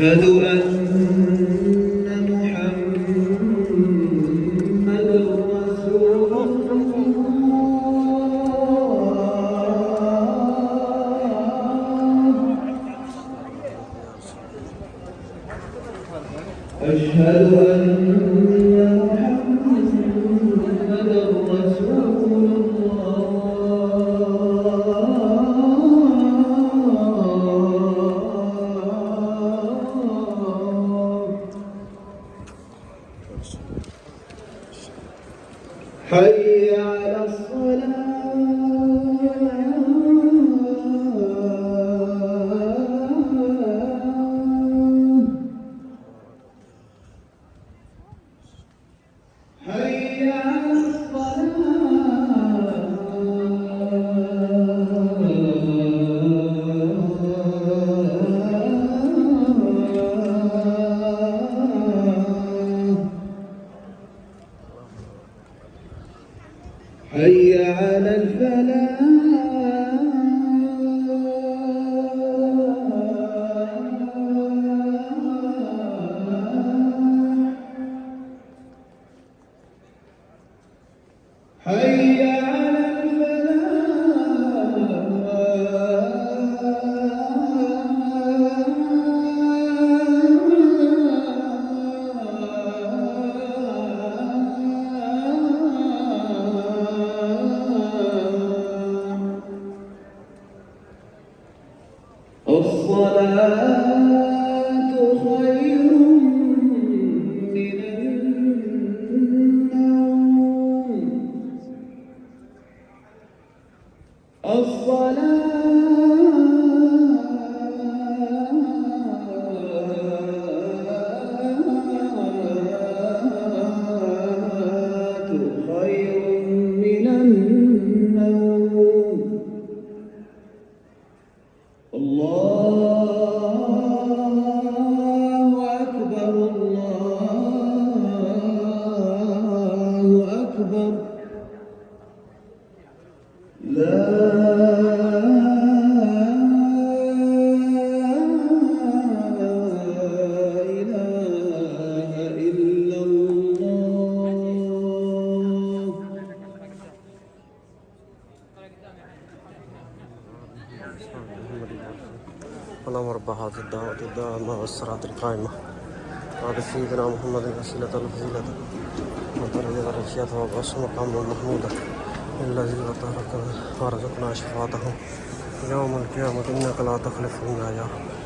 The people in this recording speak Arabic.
أشهد أن محمدًا رسول الله. أشهد أن محمدًا رسول الله. حي على الصلاة. حي على حي على الفلاح. حي على الصلاة خير من النوم. الصلاة خير من النوم. الله أكبر الله أكبر. لا إله إلا الله. اللهم رب هذه الدعوة الدامة والصلاة القائمة آت سيدنا محمد الوسيلة والفضيلة والدرجة الرفيعة وابعثه مقاما محمودا الذي وطهرك وارزقنا شفاعته يوم القيامة إنك لا تخلف الميعاد.